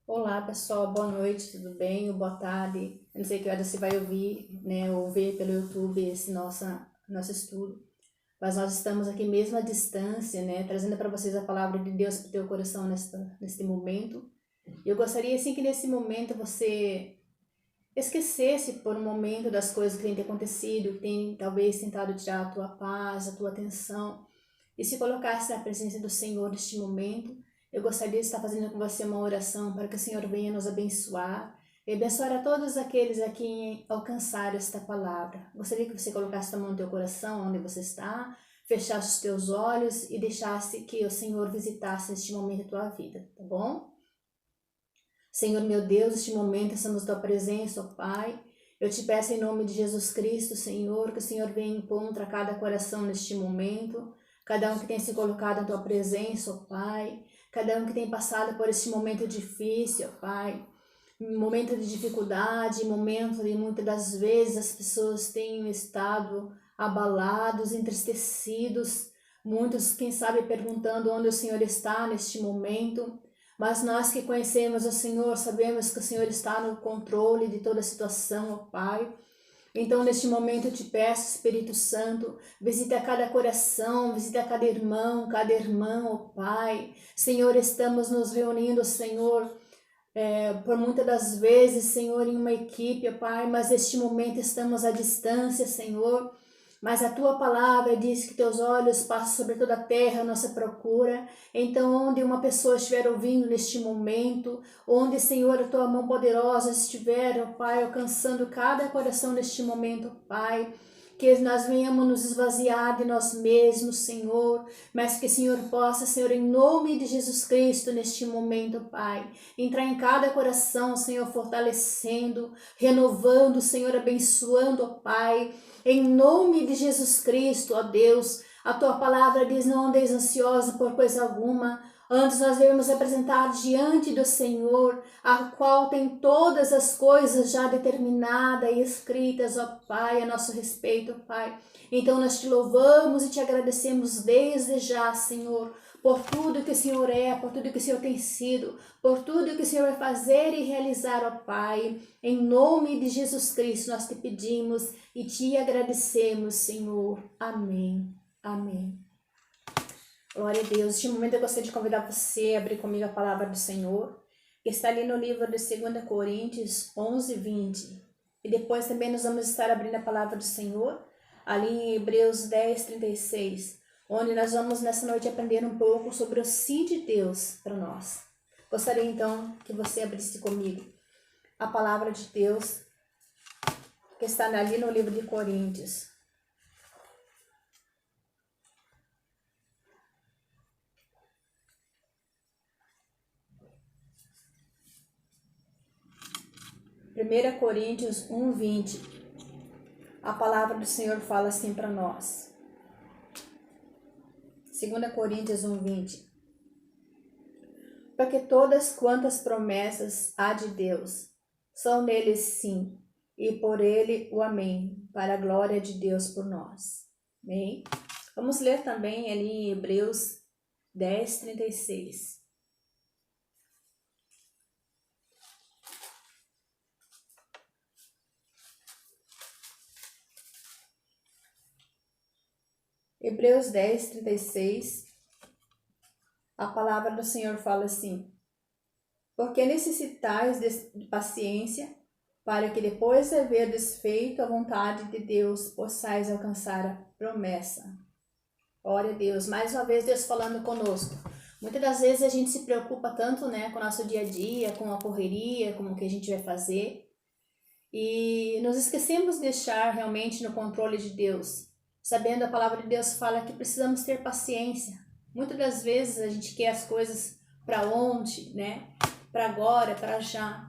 Olá pessoal, boa noite, tudo bem? Ou boa tarde. Eu não sei que hora você vai ouvir, né, ou ver pelo YouTube esse nosso estudo. Mas nós estamos aqui mesmo à distância, né, trazendo para vocês a palavra de Deus para o teu coração neste momento. E eu gostaria assim que nesse momento você esquecesse por um momento das coisas que têm te acontecido, que tem talvez tentado tirar a tua paz, a tua atenção, e se colocasse na presença do Senhor neste momento. Eu gostaria de estar fazendo com você uma oração para que o Senhor venha nos abençoar e abençoar a todos aqueles a quem alcançar esta palavra. Gostaria que você colocasse a mão no teu coração, onde você está, fechasse os teus olhos e deixasse que o Senhor visitasse este momento a tua vida, tá bom? Senhor meu Deus, neste momento estamos na tua presença, ó Pai. Eu te peço em nome de Jesus Cristo, Senhor, que o Senhor venha encontrar cada coração neste momento, cada um que tem se colocado na tua presença, ó Pai, cada um que tem passado por este momento difícil, ó Pai, momento de dificuldade, momento de muitas das vezes as pessoas têm estado abalados, entristecidos, muitos, quem sabe, perguntando onde o Senhor está neste momento. Mas nós que conhecemos o Senhor, sabemos que o Senhor está no controle de toda a situação, ó Pai. Então, neste momento, eu te peço, Espírito Santo, visita cada coração, visita cada irmão, cada irmã, ó Pai. Senhor, estamos nos reunindo, Senhor, por muitas das vezes, Senhor, em uma equipe, ó Pai, mas neste momento estamos à distância, Senhor. Mas a tua palavra diz que teus olhos passam sobre toda a terra, a nossa procura. Então, onde uma pessoa estiver ouvindo neste momento, onde, Senhor, a tua mão poderosa estiver, ó Pai, alcançando cada coração neste momento, Pai, que nós venhamos nos esvaziar de nós mesmos, Senhor, mas que o Senhor possa, Senhor, em nome de Jesus Cristo, neste momento, Pai, entrar em cada coração, Senhor, fortalecendo, renovando, Senhor, abençoando, ó Pai, em nome de Jesus Cristo, ó Deus. A tua palavra diz: não andeis ansiosa por coisa alguma, antes nós devemos apresentar diante do Senhor, a qual tem todas as coisas já determinadas e escritas, ó Pai, a nosso respeito, Pai. Então nós te louvamos e te agradecemos desde já, Senhor, por tudo que o Senhor é, por tudo que o Senhor tem sido, por tudo que o Senhor vai fazer e realizar, ó Pai. Em nome de Jesus Cristo nós te pedimos e te agradecemos, Senhor. Amém. Amém. Glória a Deus. Neste momento eu gostaria de convidar você a abrir comigo a palavra do Senhor, que está ali no livro de 2 Coríntios 11, 20. E depois também nós vamos estar abrindo a palavra do Senhor, ali em Hebreus 10, 36, onde nós vamos nessa noite aprender um pouco sobre o sim de Deus para nós. Gostaria então que você abrisse comigo a palavra de Deus, que está ali no livro de Coríntios. Primeira Coríntios 1, 20. A palavra do Senhor fala assim para nós. 2 Coríntios 1, 20. Porque todas quantas promessas há de Deus são nele sim, e por ele o amém, para a glória de Deus por nós. Amém? Vamos ler também ali em Hebreus 10, 36. Hebreus 10, 36. A palavra do Senhor fala assim: porque necessitais de paciência, para que depois de haver desfeito a vontade de Deus, possais alcançar a promessa. Glória a Deus. Mais uma vez Deus falando conosco. Muitas das vezes a gente se preocupa tanto, né, com o nosso dia a dia, com a correria, com o que a gente vai fazer, e nos esquecemos de deixar realmente no controle de Deus. Sabendo, a palavra de Deus fala que precisamos ter paciência. Muitas das vezes a gente quer as coisas para ontem, né? Para agora, para já.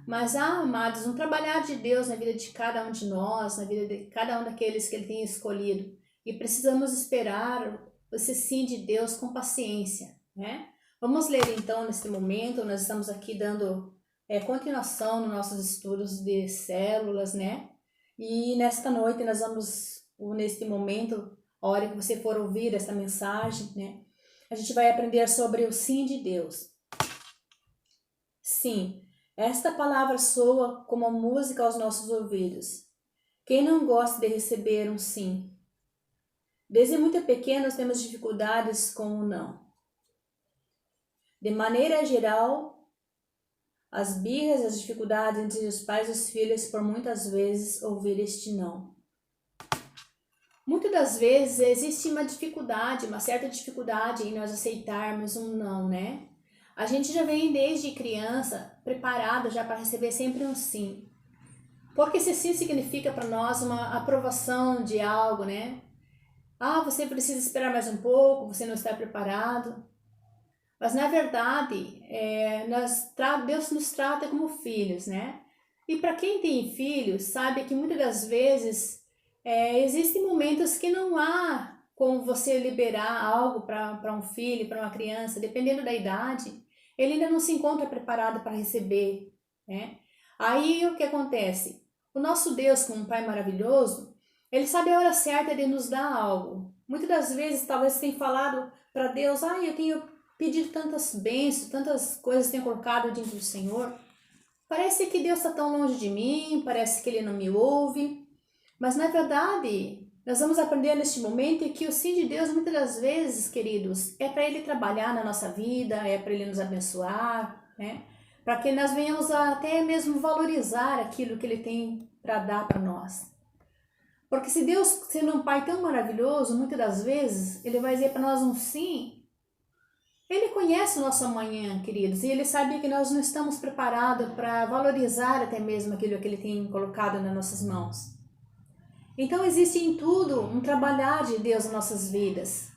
Mas, amados, um trabalhar de Deus na vida de cada um de nós, na vida de cada um daqueles que Ele tem escolhido. E precisamos esperar esse sim de Deus com paciência, né? Vamos ler então neste momento. Nós estamos aqui dando continuação nos nossos estudos de células, né? E nesta noite nós vamos, neste momento, a hora que você for ouvir essa mensagem, né? A gente vai aprender sobre o sim de Deus. Sim, esta palavra soa como música aos nossos ouvidos. Quem não gosta de receber um sim? Desde muito pequenos temos dificuldades com o não. De maneira geral, as birras, as dificuldades entre os pais e os filhos por muitas vezes ouvir este não. Muitas das vezes existe uma dificuldade, uma certa dificuldade em nós aceitarmos um não, né? A gente já vem desde criança preparado já para receber sempre um sim. Porque esse sim significa para nós uma aprovação de algo, né? Ah, você precisa esperar mais um pouco, você não está preparado. Mas na verdade, Deus nos trata como filhos, né? E para quem tem filhos, sabe que muitas das vezes existem momentos que não há como você liberar algo para um filho, para uma criança, dependendo da idade, ele ainda não se encontra preparado para receber, né? Aí o que acontece? O nosso Deus, como um Pai maravilhoso, ele sabe a hora certa de nos dar algo. Muitas das vezes, talvez você tenha falado para Deus, eu tenho pedido tantas bênçãos, tantas coisas tenho colocado diante do Senhor. Parece que Deus está tão longe de mim, parece que Ele não me ouve. Mas na verdade, nós vamos aprender neste momento que o sim de Deus, muitas das vezes, queridos, é para Ele trabalhar na nossa vida, é para Ele nos abençoar, né? Para que nós venhamos a até mesmo valorizar aquilo que Ele tem para dar para nós. Porque se Deus, sendo um Pai tão maravilhoso, muitas das vezes, Ele vai dizer para nós um sim. Ele conhece o nosso amanhã, queridos, e Ele sabe que nós não estamos preparados para valorizar até mesmo aquilo que Ele tem colocado nas nossas mãos. Então existe em tudo um trabalhar de Deus nas nossas vidas.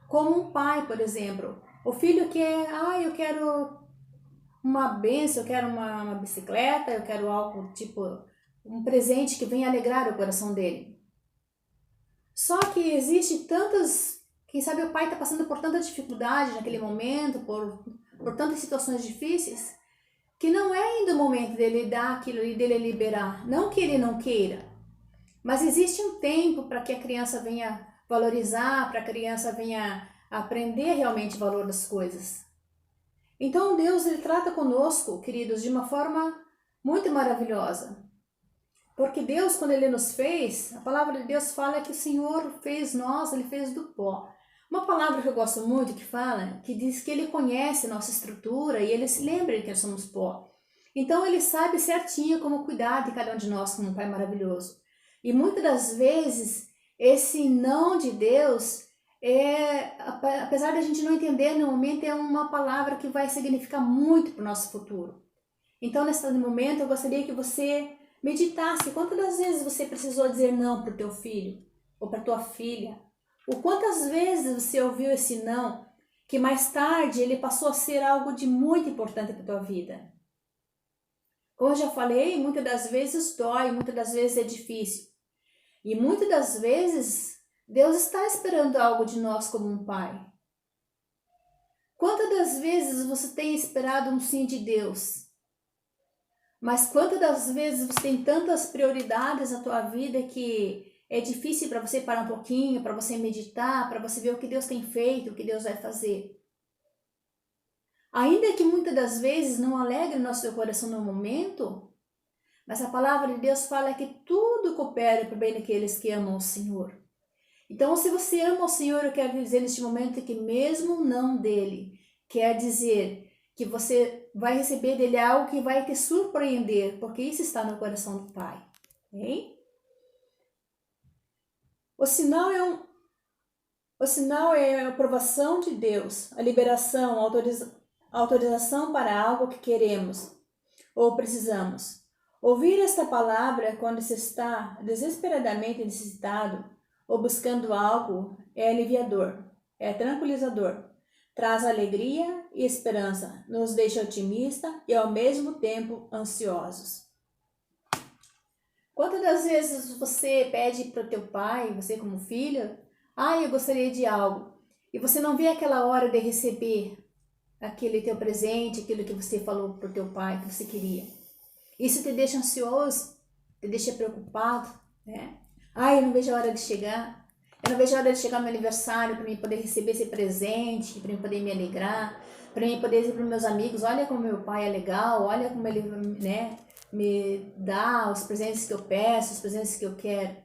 Como um pai, por exemplo. O filho quer, eu quero uma bênção, eu quero uma bicicleta, eu quero algo tipo um presente que venha alegrar o coração dele. Só que existe tantas, quem sabe o pai está passando por tanta dificuldade naquele momento, por tantas situações difíceis, que não é ainda o momento dele dar aquilo e dele liberar. Não que ele não queira, mas existe um tempo para que a criança venha valorizar, para a criança venha aprender realmente o valor das coisas. Então Deus, Ele trata conosco, queridos, de uma forma muito maravilhosa. Porque Deus, quando Ele nos fez, a palavra de Deus fala que o Senhor fez nós, Ele fez do pó. Uma palavra que eu gosto muito que fala, que diz que Ele conhece nossa estrutura e Ele se lembra de que nós somos pó. Então Ele sabe certinho como cuidar de cada um de nós como um Pai maravilhoso. E muitas das vezes, esse não de Deus, apesar de a gente não entender no momento, é uma palavra que vai significar muito para o nosso futuro. Então, nesse momento, eu gostaria que você meditasse quantas das vezes você precisou dizer não para o teu filho ou para a tua filha. Ou quantas vezes você ouviu esse não, que mais tarde ele passou a ser algo de muito importante para a tua vida. Como eu já falei, muitas das vezes dói, muitas das vezes é difícil. E muitas das vezes, Deus está esperando algo de nós como um pai. Quantas das vezes você tem esperado um sim de Deus? Mas quantas das vezes você tem tantas prioridades na tua vida que é difícil para você parar um pouquinho, para você meditar, para você ver o que Deus tem feito, o que Deus vai fazer? Ainda que muitas das vezes não alegre o nosso coração no momento, mas a palavra de Deus fala que tudo coopera para o bem daqueles que amam o Senhor. Então, se você ama o Senhor, eu quero dizer neste momento que mesmo o não dele, quer dizer que você vai receber dele algo que vai te surpreender, porque isso está no coração do Pai. Okay? O sinal é a aprovação de Deus, a liberação, a autorização para algo que queremos ou precisamos. Ouvir esta palavra quando se está desesperadamente necessitado ou buscando algo é aliviador, é tranquilizador, traz alegria e esperança, nos deixa otimista e ao mesmo tempo ansiosos. Quantas das vezes você pede para o teu pai, você como filha, eu gostaria de algo, e você não vê aquela hora de receber aquele teu presente, aquilo que você falou para o teu pai que você queria? Isso te deixa ansioso, te deixa preocupado, né? Eu não vejo a hora de chegar. Eu não vejo a hora de chegar meu aniversário para mim poder receber esse presente, para mim poder me alegrar. para mim poder dizer para meus amigos, olha como meu pai é legal, olha como ele, né, me dá os presentes que eu peço, os presentes que eu quero.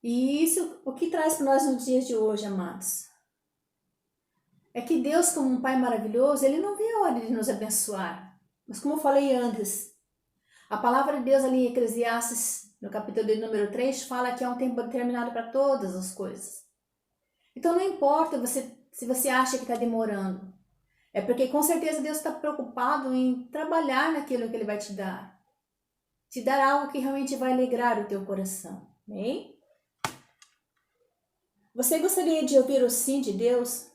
E isso, o que traz para nós nos dias de hoje, amados? É que Deus, como um pai maravilhoso, ele não vê a hora de nos abençoar. Mas como eu falei antes, a palavra de Deus ali em Eclesiastes, no capítulo de número 3, fala que há um tempo determinado para todas as coisas. Então não importa se você acha que está demorando. É porque com certeza Deus está preocupado em trabalhar naquilo que Ele vai te dar. Te dar algo que realmente vai alegrar o teu coração. Amém? Você gostaria de ouvir o sim de Deus?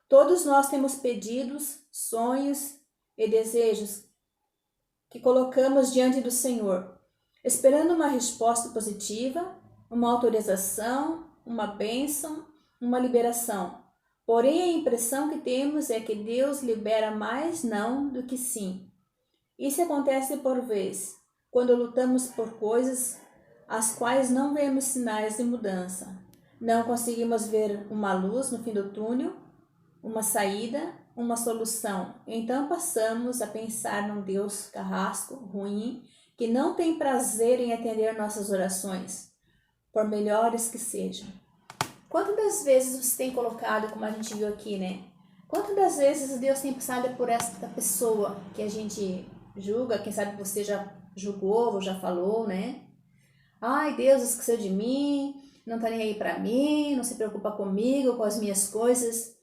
Todos nós temos pedidos, sonhos e desejos que colocamos diante do Senhor, esperando uma resposta positiva, uma autorização, uma bênção, uma liberação. Porém, a impressão que temos é que Deus libera mais não do que sim. Isso acontece por vezes, quando lutamos por coisas as quais não vemos sinais de mudança. Não conseguimos ver uma luz no fim do túnel, uma saída, uma solução. Então passamos a pensar num Deus carrasco, ruim, que não tem prazer em atender nossas orações, por melhores que sejam. Quantas das vezes você tem colocado, como a gente viu aqui, né? Quantas das vezes Deus tem passado por esta pessoa que a gente julga, quem sabe você já julgou ou já falou, né? Ai, Deus esqueceu de mim, não tá nem aí pra mim, não se preocupa comigo, com as minhas coisas.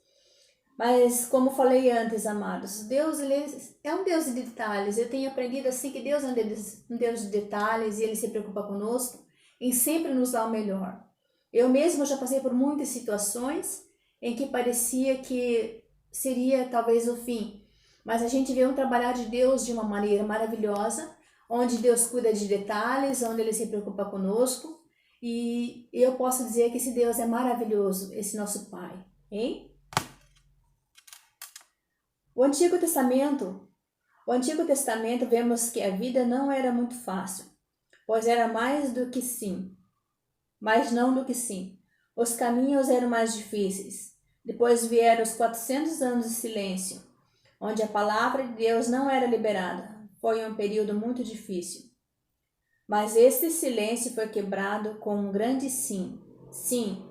Mas, como falei antes, amados, Deus ele é um Deus de detalhes. Eu tenho aprendido assim que Deus é um Deus de detalhes e Ele se preocupa conosco em sempre nos dar o melhor. Eu mesma já passei por muitas situações em que parecia que seria talvez o fim. Mas a gente vê um trabalhar de Deus de uma maneira maravilhosa, onde Deus cuida de detalhes, onde Ele se preocupa conosco. E eu posso dizer que esse Deus é maravilhoso, esse nosso Pai, hein? O Antigo Testamento vemos que a vida não era muito fácil, pois era mais do que sim, mas não do que sim. Os caminhos eram mais difíceis. Depois vieram os 400 anos de silêncio, onde a palavra de Deus não era liberada. Foi um período muito difícil. Mas este silêncio foi quebrado com um grande sim. Sim,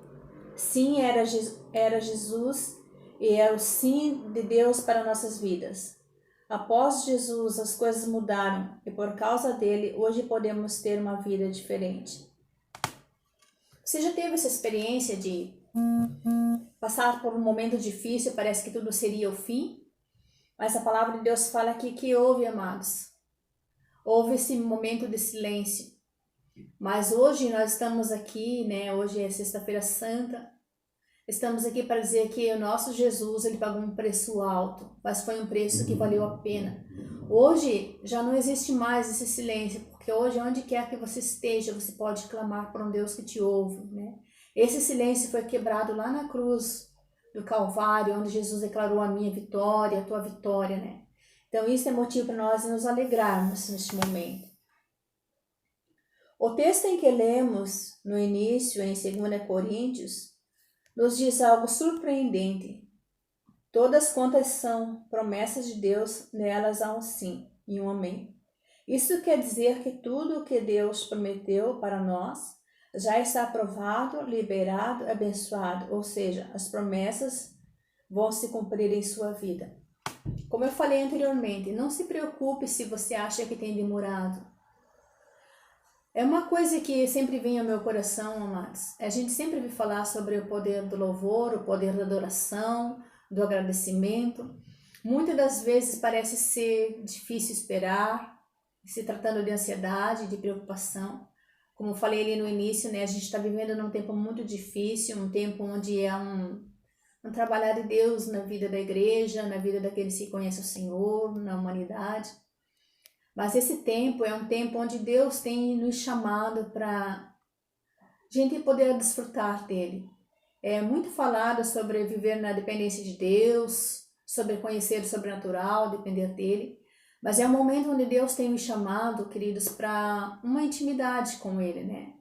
sim era Jesus e é o sim de Deus para nossas vidas. Após Jesus, as coisas mudaram e por causa dele, hoje podemos ter uma vida diferente. Você já teve essa experiência de passar por um momento difícil, parece que tudo seria o fim? Mas a palavra de Deus fala aqui que houve, amados. Houve esse momento de silêncio. Mas hoje nós estamos aqui, né? Hoje é Sexta-feira Santa. Estamos aqui para dizer que o nosso Jesus, ele pagou um preço alto, mas foi um preço que valeu a pena. Hoje já não existe mais esse silêncio, porque hoje onde quer que você esteja, você pode clamar para um Deus que te ouve, né? Esse silêncio foi quebrado lá na cruz do Calvário, onde Jesus declarou a minha vitória, a tua vitória, né? Então isso é motivo para nós nos alegrarmos neste momento. O texto em que lemos no início, em 2 Coríntios, nos diz algo surpreendente. Todas quantas são promessas de Deus, nelas há um sim e um amém. Isso quer dizer que tudo o que Deus prometeu para nós já está aprovado, liberado, abençoado, ou seja, as promessas vão se cumprir em sua vida. Como eu falei anteriormente, não se preocupe se você acha que tem demorado. É uma coisa que sempre vem ao meu coração, amados. A gente sempre ouve falar sobre o poder do louvor, o poder da adoração, do agradecimento. Muitas das vezes parece ser difícil esperar, se tratando de ansiedade, de preocupação. Como eu falei ali no início, né, a gente está vivendo num tempo muito difícil, um tempo onde é um trabalhar de Deus na vida da igreja, na vida daqueles que conhecem o Senhor, na humanidade. Mas esse tempo é um tempo onde Deus tem nos chamado para a gente poder desfrutar dele. É muito falado sobre viver na dependência de Deus, sobre conhecer o sobrenatural, depender dele. Mas é um momento onde Deus tem nos chamado, queridos, para uma intimidade com ele, né?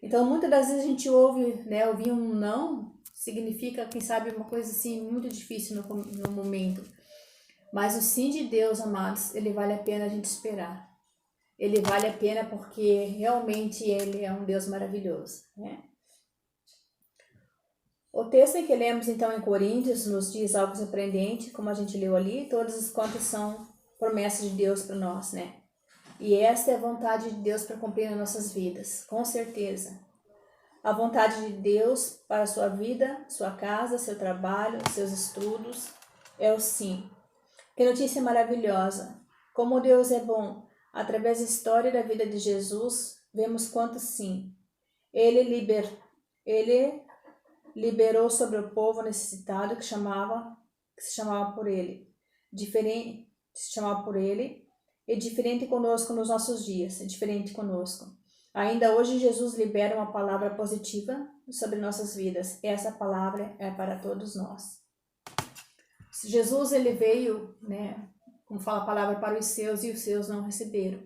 Então, muitas das vezes a gente ouve, né, ouvir um não, significa, quem sabe, uma coisa assim muito difícil no momento. Mas o sim de Deus, amados, ele vale a pena a gente esperar. Ele vale a pena porque realmente ele é um Deus maravilhoso, né? O texto em que lemos então em Coríntios nos diz algo surpreendente, como a gente leu ali, todas as quantas são promessas de Deus para nós, né? E esta é a vontade de Deus para cumprir nas nossas vidas, com certeza. A vontade de Deus para a sua vida, sua casa, seu trabalho, seus estudos, é o sim. Que notícia maravilhosa! Como Deus é bom! Através da história da vida de Jesus, vemos quanto sim. Ele liberou sobre o povo necessitado que se chamava por ele. Se chamava por ele, e diferente conosco nos nossos dias, é diferente conosco. Ainda hoje Jesus libera uma palavra positiva sobre nossas vidas. Essa palavra é para todos nós. Jesus, ele veio, né, como fala a palavra, para os seus, e os seus não receberam.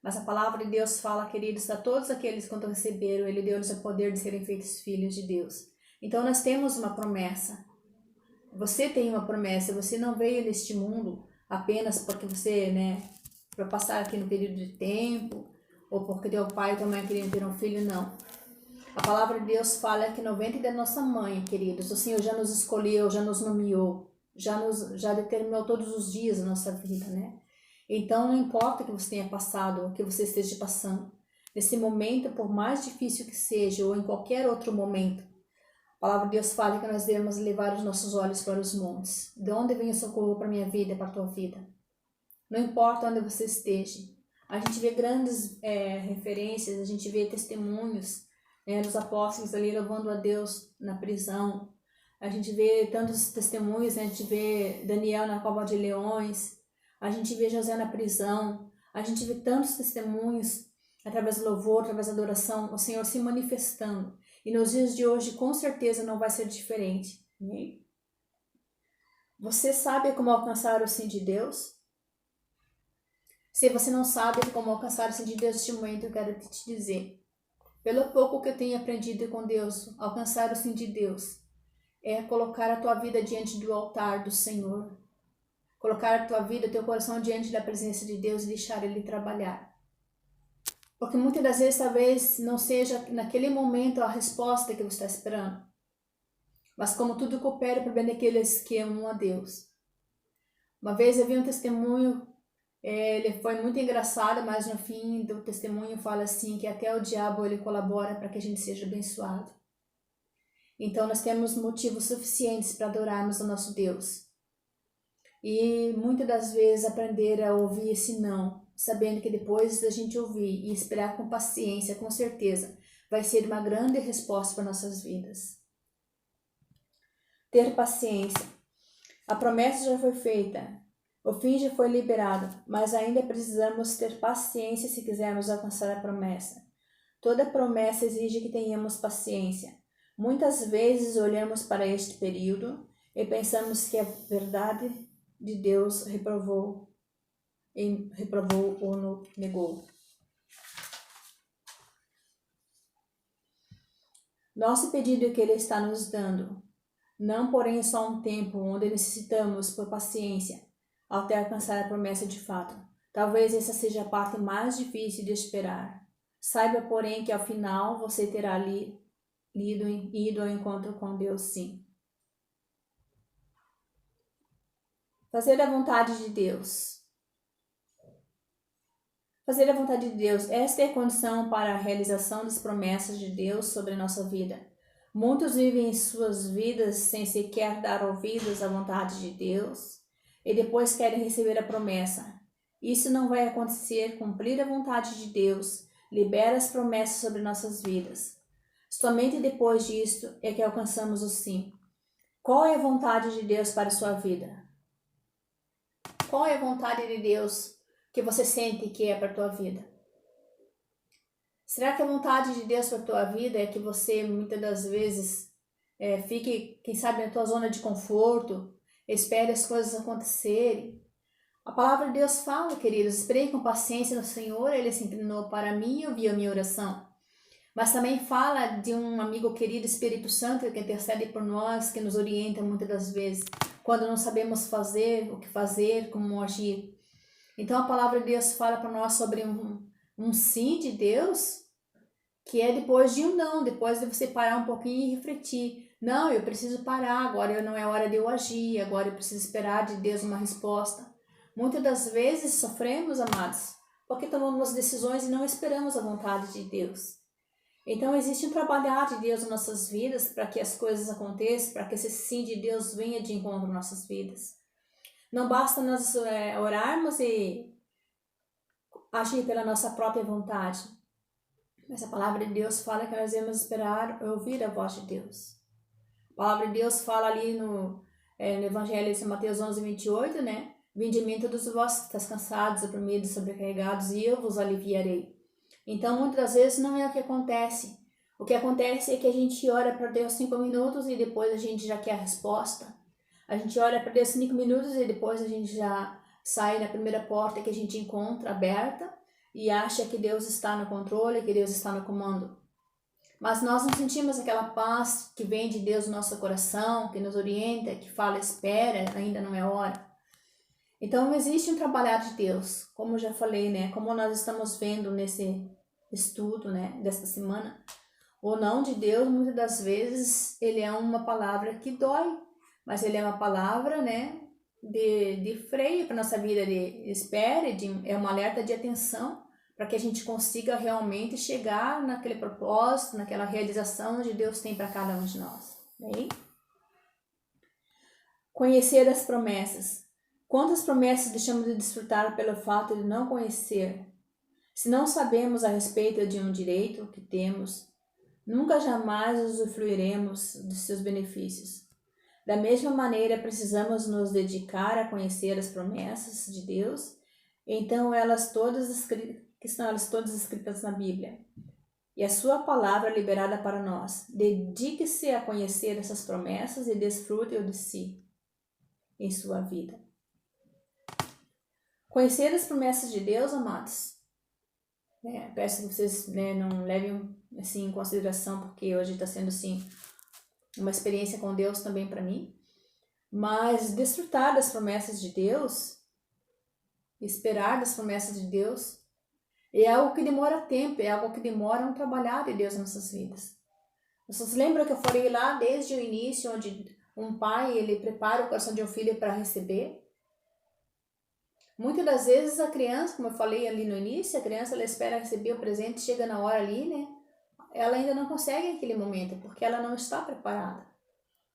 Mas a palavra de Deus fala, queridos, a todos aqueles que receberam, ele deu-lhes o poder de serem feitos filhos de Deus. Então nós temos uma promessa. Você tem uma promessa, você não veio neste mundo apenas porque você, né, para passar aqui no período de tempo, ou porque teu pai e tua mãe queriam ter um filho, não. A palavra de Deus fala que no ventre da nossa mãe, queridos, o Senhor já nos escolheu, já nos nomeou, já determinou todos os dias da nossa vida, né? Então não importa o que você tenha passado, o que você esteja passando, nesse momento, por mais difícil que seja, ou em qualquer outro momento, a palavra de Deus fala que nós devemos levar os nossos olhos para os montes. De onde vem o socorro para a minha vida e para a tua vida? Não importa onde você esteja. A gente vê grandes referências, a gente vê testemunhos dos apóstolos ali louvando a Deus na prisão. A gente vê tantos testemunhos, a gente vê Daniel na cova de leões, a gente vê José na prisão, a gente vê tantos testemunhos através do louvor, através da adoração, o Senhor se manifestando. E nos dias de hoje, com certeza, não vai ser diferente. Amém? Você sabe como alcançar o sim de Deus? Se você não sabe como alcançar o sim de Deus neste momento, eu quero te dizer. Pelo pouco que eu tenho aprendido com Deus, alcançar o sim de Deus é colocar a tua vida diante do altar do Senhor. Colocar a tua vida, teu coração diante da presença de Deus e deixar Ele trabalhar. Porque muitas das vezes talvez não seja naquele momento a resposta que você está esperando. Mas como tudo coopera para o bem daqueles que amam a Deus. Uma vez eu vi um testemunho, ele foi muito engraçado, mas no fim do testemunho fala assim, que até o diabo ele colabora para que a gente seja abençoado. Então nós temos motivos suficientes para adorarmos o nosso Deus. E muitas das vezes aprender a ouvir esse não, sabendo que depois da gente ouvir e esperar com paciência, com certeza, vai ser uma grande resposta para nossas vidas. Ter paciência. A promessa já foi feita, o fim já foi liberado, mas ainda precisamos ter paciência se quisermos alcançar a promessa. Toda promessa exige que tenhamos paciência. Muitas vezes olhamos para este período e pensamos que a verdade de Deus reprovou ou negou. Nosso pedido é que Ele está nos dando, não porém só um tempo onde necessitamos por paciência até alcançar a promessa de fato. Talvez essa seja a parte mais difícil de esperar. Saiba, porém, que ao final você terá ido ao encontro com Deus, sim. Fazer a vontade de Deus. Fazer a vontade de Deus, esta é a condição para a realização das promessas de Deus sobre a nossa vida. Muitos vivem suas vidas sem sequer dar ouvidos à vontade de Deus e depois querem receber a promessa. Isso não vai acontecer. Cumprir a vontade de Deus libera as promessas sobre nossas vidas. Somente depois disto é que alcançamos o sim. Qual é a vontade de Deus para a sua vida? Qual é a vontade de Deus que você sente que é para a tua vida? Será que a vontade de Deus para a tua vida é que você muitas das vezes fique, quem sabe, na tua zona de conforto, espere as coisas acontecerem? A palavra de Deus fala, queridos, esperei com paciência no Senhor, Ele se inclinou para mim e ouviu a minha oração. Mas também fala de um amigo querido, Espírito Santo, que intercede por nós, que nos orienta muitas das vezes, quando não sabemos fazer, o que fazer, como agir. Então a palavra de Deus fala para nós sobre um sim de Deus, que é depois de um não, depois de você parar um pouquinho e refletir. Não, eu preciso parar, agora não é hora de eu agir, agora eu preciso esperar de Deus uma resposta. Muitas das vezes sofremos, amados, porque tomamos decisões e não esperamos a vontade de Deus. Então existe um trabalhar de Deus nas nossas vidas para que as coisas aconteçam, para que esse sim de Deus venha de encontro nas nossas vidas. Não basta nós orarmos e agir pela nossa própria vontade, mas a palavra de Deus fala que nós devemos esperar ouvir a voz de Deus. A palavra de Deus fala ali no Evangelho de Mateus 11:28, né? Vinde a mim todos vós que estáis cansados, oprimidos, sobrecarregados, e eu vos aliviarei. Então, muitas das vezes não é o que acontece. O que acontece é que a gente ora para Deus 5 minutos e depois a gente já quer a resposta. A gente ora para Deus 5 minutos e depois a gente já sai na primeira porta que a gente encontra aberta e acha que Deus está no controle, que Deus está no comando. Mas nós não sentimos aquela paz que vem de Deus no nosso coração, que nos orienta, que fala, espera, ainda não é hora. Então existe um trabalhar de Deus, como eu já falei, né? Como nós estamos vendo nesse estudo, né, desta semana. O não de Deus, muitas das vezes, ele é uma palavra que dói, mas ele é uma palavra, né, de freio para nossa vida, de espera, é um alerta de atenção para que a gente consiga realmente chegar naquele propósito, naquela realização onde Deus tem para cada um de nós. Bem? Conhecer as promessas. Quantas promessas deixamos de desfrutar pelo fato de não conhecer? Se não sabemos a respeito de um direito que temos, nunca jamais usufruiremos dos seus benefícios. Da mesma maneira, precisamos nos dedicar a conhecer as promessas de Deus, então que estão elas todas escritas na Bíblia. E a sua palavra liberada para nós. Dedique-se a conhecer essas promessas e desfrute-o de si em sua vida. Conhecer as promessas de Deus, amados, peço que vocês não levem assim, em consideração, porque hoje está sendo assim, uma experiência com Deus também para mim, mas desfrutar das promessas de Deus, esperar das promessas de Deus, é algo que demora tempo, é algo que demora um trabalhar de Deus nas nossas vidas. Vocês lembram que eu falei lá desde o início, onde um pai ele prepara o coração de um filho para receber? Muitas das vezes a criança, como eu falei ali no início, a criança ela espera receber o presente, chega na hora ali, né? Ela ainda não consegue naquele momento, porque ela não está preparada.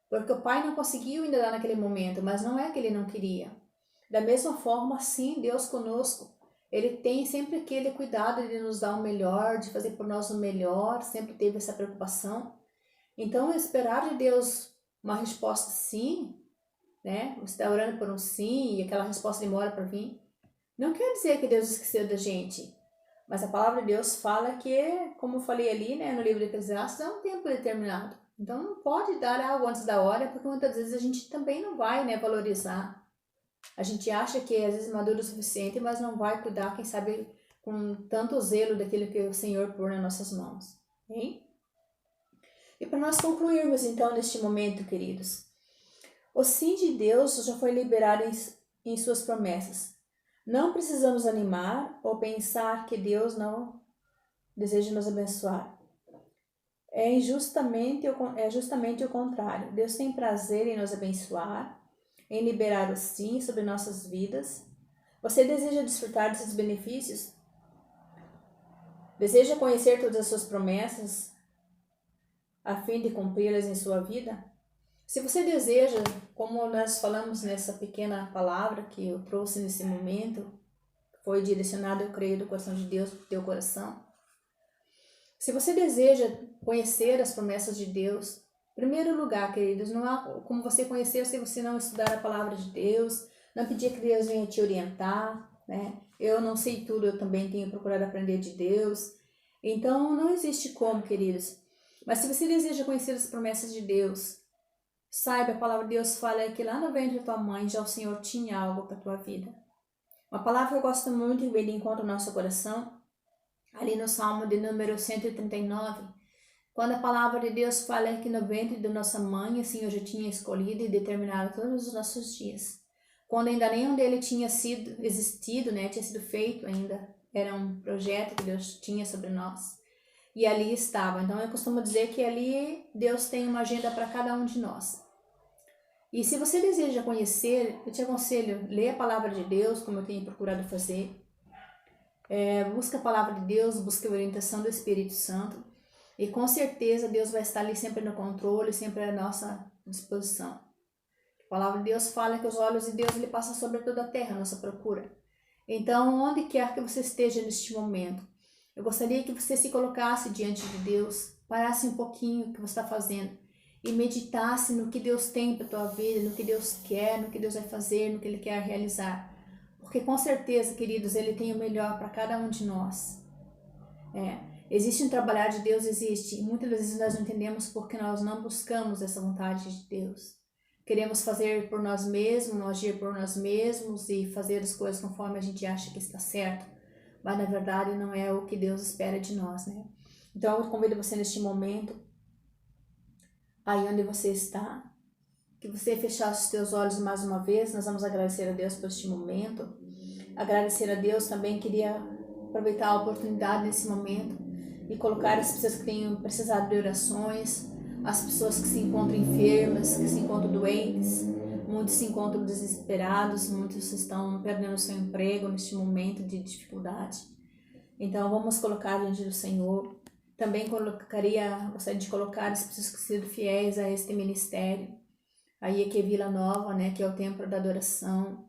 Porque o pai não conseguiu ainda dar naquele momento, mas não é que ele não queria. Da mesma forma, sim, Deus conosco, ele tem sempre aquele cuidado de nos dar o melhor, de fazer por nós o melhor, sempre teve essa preocupação. Então, esperar de Deus uma resposta sim, né? Você está orando por um sim e aquela resposta demora para vir. Não quer dizer que Deus esqueceu da gente, mas a palavra de Deus fala que, como eu falei ali, né, no livro de Eclesiastes, é um tempo determinado. Então não pode dar algo antes da hora, porque muitas vezes a gente também não vai, né, valorizar. A gente acha que às vezes maduro o suficiente, mas não vai cuidar, quem sabe, com tanto zelo daquilo que o Senhor pôr nas nossas mãos. Hein? E para nós concluirmos então neste momento, queridos, o sim de Deus já foi liberado em suas promessas. Não precisamos animar ou pensar que Deus não deseja nos abençoar. É justamente o contrário. Deus tem prazer em nos abençoar, em liberar o sim sobre nossas vidas. Você deseja desfrutar desses benefícios? Deseja conhecer todas as suas promessas a fim de cumpri-las em sua vida? Se você deseja, como nós falamos nessa pequena palavra que eu trouxe nesse momento, foi direcionado, eu creio, do coração de Deus para o teu coração. Se você deseja conhecer as promessas de Deus, em primeiro lugar, queridos, não há como você conhecer se você não estudar a palavra de Deus, não pedir que Deus venha te orientar, né? Eu não sei tudo, eu também tenho procurado aprender de Deus. Então, não existe como, queridos. Mas se você deseja conhecer as promessas de Deus, saiba, a palavra de Deus fala que lá no ventre da tua mãe já o Senhor tinha algo para a tua vida. Uma palavra que eu gosto muito e vem de encontro ao nosso coração, ali no Salmo de número 139, quando a palavra de Deus fala que no ventre da nossa mãe, assim, eu já tinha escolhido e determinado todos os nossos dias. Quando ainda nenhum dele tinha sido existido, né, tinha sido feito ainda, era um projeto que Deus tinha sobre nós. E ali estava. Então eu costumo dizer que ali Deus tem uma agenda para cada um de nós. E se você deseja conhecer, eu te aconselho, leia a palavra de Deus, como eu tenho procurado fazer. Busca a palavra de Deus, busca a orientação do Espírito Santo. E com certeza Deus vai estar ali sempre no controle, sempre à nossa disposição. A palavra de Deus fala que os olhos de Deus ele passa sobre toda a terra, a nossa procura. Então, onde quer que você esteja neste momento, eu gostaria que você se colocasse diante de Deus, parasse um pouquinho o que você está fazendo e meditasse no que Deus tem para a tua vida, no que Deus quer, no que Deus vai fazer, no que Ele quer realizar. Porque com certeza, queridos, Ele tem o melhor para cada um de nós. Existe um trabalhar de Deus, existe. E muitas vezes nós não entendemos porque nós não buscamos essa vontade de Deus. Queremos fazer por nós mesmos, agir por nós mesmos e fazer as coisas conforme a gente acha que está certo. Mas na verdade não é o que Deus espera de nós, né? Então eu convido você neste momento, aí onde você está, que você fechasse os teus olhos mais uma vez. Nós vamos agradecer a Deus por este momento. Agradecer a Deus também, queria aproveitar a oportunidade nesse momento e colocar as pessoas que tenham precisado de orações, as pessoas que se encontram enfermas, que se encontram doentes, muitos se encontram desesperados, muitos estão perdendo seu emprego neste momento de dificuldade. Então vamos colocar diante do Senhor. Também gostaria de colocar as pessoas que são fiéis a este ministério. Aí aqui é Vila Nova, né, que é o templo da adoração,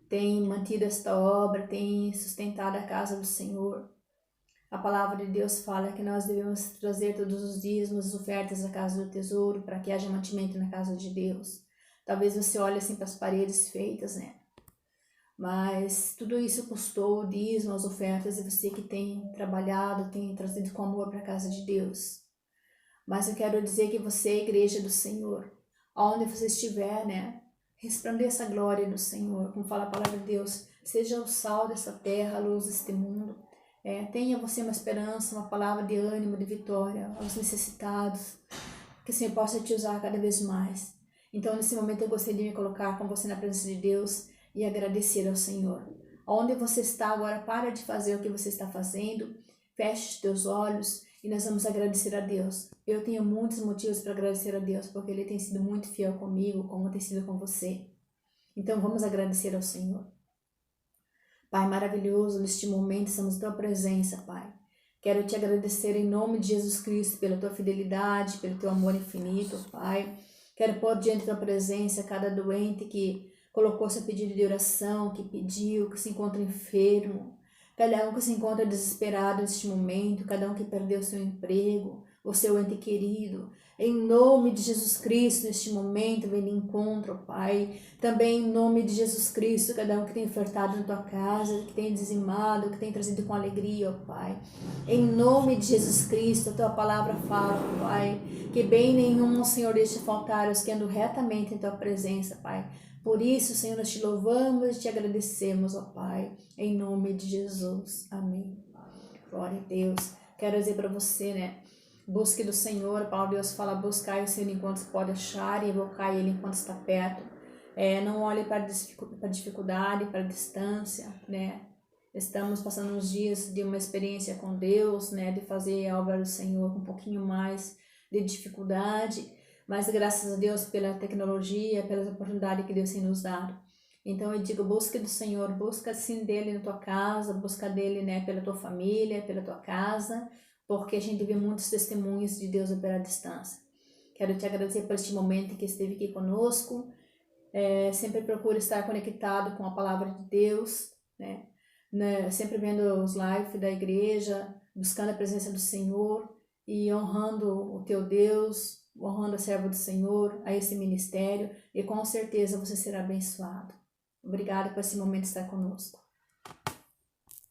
tem mantido esta obra, tem sustentado a casa do Senhor. A palavra de Deus fala que nós devemos trazer todos os dízimos, as ofertas à casa do tesouro, para que haja mantimento na casa de Deus. Talvez você olhe assim para as paredes feitas, né? Mas tudo isso custou o dízimo, as ofertas, e você que tem trabalhado, tem trazido com amor para a casa de Deus. Mas eu quero dizer que você é a igreja do Senhor. Onde você estiver, né? Resplandeça a glória do Senhor, como fala a palavra de Deus. Seja o sal dessa terra, a luz deste mundo. Tenha você uma esperança, uma palavra de ânimo, de vitória aos necessitados, que o Senhor possa te usar cada vez mais. Então, nesse momento, eu gostaria de me colocar com você na presença de Deus e agradecer ao Senhor. Onde você está agora, para de fazer o que você está fazendo, feche os teus olhos e nós vamos agradecer a Deus. Eu tenho muitos motivos para agradecer a Deus, porque Ele tem sido muito fiel comigo, como tem sido com você. Então, vamos agradecer ao Senhor. Pai maravilhoso, neste momento estamos em Tua presença, Pai. Quero Te agradecer em nome de Jesus Cristo pela Tua fidelidade, pelo Teu amor infinito, Pai. Quero pôr diante da Tua presença cada doente que colocou seu pedido de oração, que pediu, que se encontra enfermo, cada um que se encontra desesperado neste momento, cada um que perdeu seu emprego, o seu ente querido. Em nome de Jesus Cristo, neste momento, vem de encontro, Pai. Também em nome de Jesus Cristo, cada um que tem ofertado na Tua casa, que tem dizimado, que tem trazido com alegria, ó Pai. Em nome de Jesus Cristo, a Tua palavra fala, Pai, que bem nenhum, Senhor, deixe faltar os que andam retamente em Tua presença, Pai. Por isso, Senhor, nós Te louvamos e Te agradecemos, ó Pai, em nome de Jesus. Amém. Glória a Deus. Quero dizer para você, né? Busque do Senhor, a palavra de Deus fala, buscai o Senhor enquanto se pode achar e invocar Ele enquanto está perto. Não olhe para a dificuldade, para a distância, né? Estamos passando uns dias de uma experiência com Deus, né? De fazer a obra do Senhor com um pouquinho mais de dificuldade, mas graças a Deus pela tecnologia, pelas oportunidades que Deus tem nos dado. Então eu digo, busque do Senhor, busca sim dele na tua casa, busca dele, né, pela tua família, pela tua casa, porque a gente vê muitos testemunhos de Deus operar à distância. Quero te agradecer por este momento que esteve aqui conosco. Sempre procure estar conectado com a palavra de Deus, né? Sempre vendo os lives da igreja, buscando a presença do Senhor e honrando o teu Deus, honrando a serva do Senhor, a esse ministério, e com certeza você será abençoado. Obrigada por esse momento estar conosco.